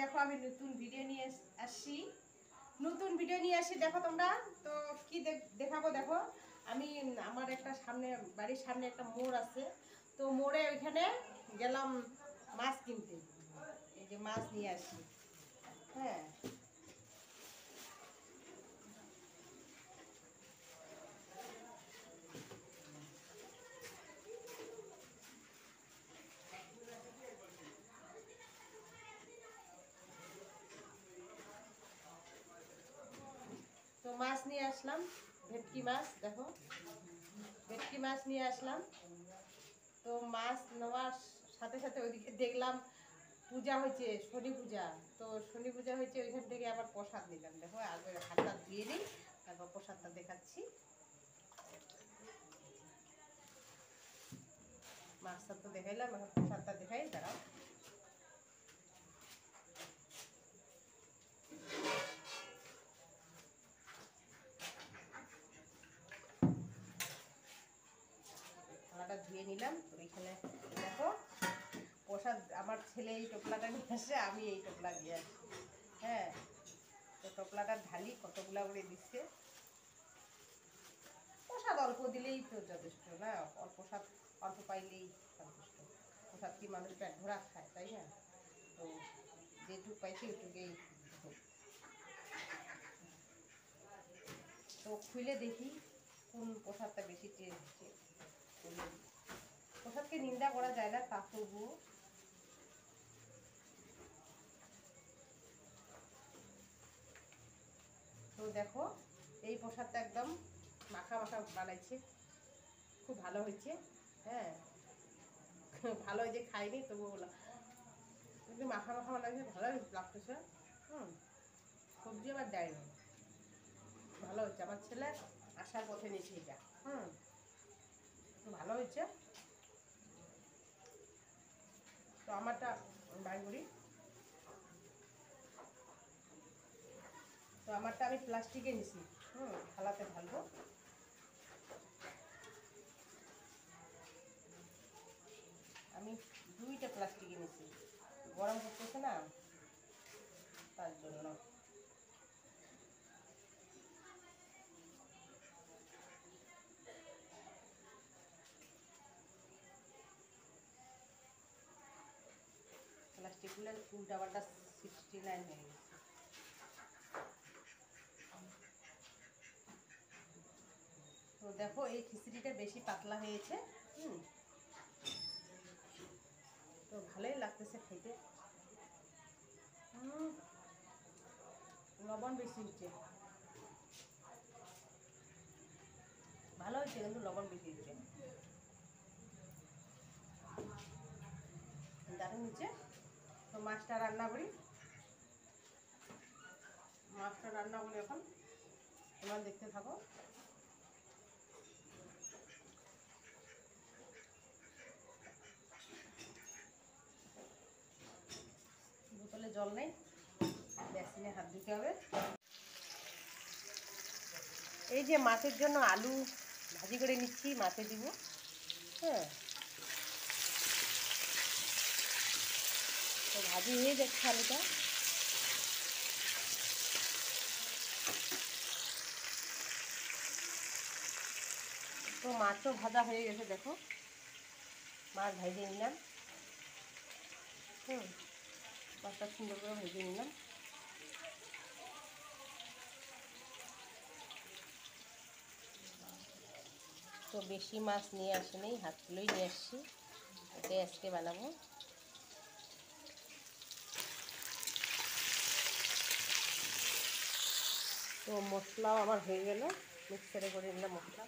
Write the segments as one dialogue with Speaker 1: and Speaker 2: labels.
Speaker 1: দেখো আমি নতুন ভিডিও নিয়ে আসি দেখো তোমরা। তো কি দেখাবো দেখো, আমি আমার একটা বাড়ির সামনে একটা মোড় আছে, তো মোড়ে ওইখানে গেলাম মাছ কিনতে। এই যে মাছ নিয়ে আসি। হ্যাঁ, তো মাছ নিয়ে আসলাম, ভেটকি মাছ দেখো, ভেটকি মাছ নিয়ে আসলাম। তো মাছ নেওয়ার সাথে সাথে ওইদিকে দেখলাম পূজা হয়েছে, শনি পূজা। তো শনি পূজা হয়েছে, ওইখান থেকে আবার প্রসাদ নিলাম। দেখো আগে হাতটা ধুয়ে নিই, তারপর প্রসাদটা দেখাচ্ছি। মাছটা তো দেখাইলাম, এখন প্রসাদটা দেখাই, দাঁড়াও। থালাটা ধুয়ে নিলাম। তো এখানে দেখো প্রসাদ, আমার ছেলে এই টোপলাটা নিয়ে আসে, আমি এই টোপলা দিয়ে আসি। হ্যাঁ, তো টোপলাটা ঢালি, কতগুলা করে দিচ্ছে। প্রসাদ অল্প দিলেই তো যথেষ্ট না, প্রসাদ অল্প পাইলেই সন্তুষ্ট। প্রসাদ কি মানুষ পেট ভরা খায়, তাই না? তো যেটুকু পাইছি ওইটুকুই হোক। তো খুলে দেখি কোন প্রসাদটা বেশি টেস্ট হচ্ছে। প্রসাদকে নিন্দা করা যায় না, তা তবুও তো দেখো এই প্রসাদটা একদম মাখা মাখা বানাইছে, খুব ভালো হয়েছে। হ্যাঁ, ভালো হয়েছে, খাইনি তবুও বললাম কিন্তু মাখা মাখা বানাইছে, ভালো লাগতেছে। সবজি আবার দেয় না, ভালো হচ্ছে। আমার ছেলে আসার পথে নিয়েছে এটা। ভালো হয়েছে। তো আমারটা বাই করি। তো আমারটা আমি প্লাস্টিকে নিছি, থালাতে ঢালবো। আমি দুইটা প্লাস্টিকে নিছি, গরম করতেছে না তার জন্য। প্লাস্টিকগুলো উল্টা পাল্টা 69 হয়ে গেছে। তো দেখো এই খিচুড়িটা বেশি পাতলা হয়েছে। তো ভালোই লাগতেছে খেতে। লবণ বেশি হচ্ছে, ভালো হয়েছে কিন্তু লবণ বেশি হচ্ছে, দারুণ হচ্ছে। তো মাছটা রান্না করি, এখন তোমরা দেখতে থাকো। বোতলে জল নেই, বেসিনে হাত ধুতে হবে। এই যে মাছের জন্য আলু ভাজি করে নিচ্ছি, মাছে দিব। হ্যাঁ, তো ভাজি হয়ে যাচ্ছে আলুটা। তো মাছও ভাজা হয়ে গেছে, দেখো মাছ ভেজে নিলাম। মাছটা সুন্দর করে ভেজে নিলাম। তো বেশি মাছ নিয়ে আসিনি, হাত কিলোই নিয়ে আসছি, এটাই আজকে বানাবো। তো মশলাও আমার হয়ে গেল, মিক্সারে করে নিলাম মশলা।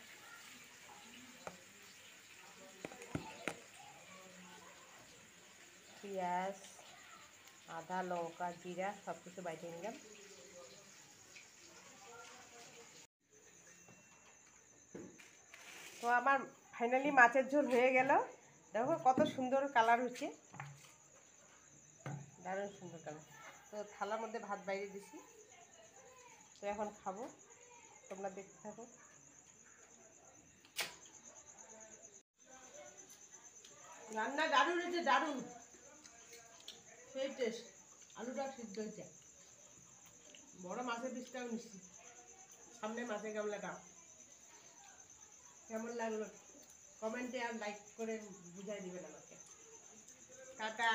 Speaker 1: পেঁয়াজ, আদা, লঙ্কা, জিরা সব কিছু বাইটে নিলাম। তো আমার ফাইনালি মাছের ঝোল হয়ে গেল। দেখো কত সুন্দর কালার হচ্ছে, দারুণ সুন্দর কালার। তো থালার মধ্যে ভাত বাইরে দিছি, তো এখন খাবো, তোমরা দেখতে থাকো। রান্না দারুণ হয়েছে, দারুণ, সেই টেস্ট। আলুটা
Speaker 2: সিদ্ধ হয়েছে।
Speaker 1: বড় মাছের পিসটাও মিষ্টি। সামনে মাছের গামলাটা কেমন লাগলো কমেন্টে আর লাইক করে বুঝাই দিবেন আমাকে। টাটা।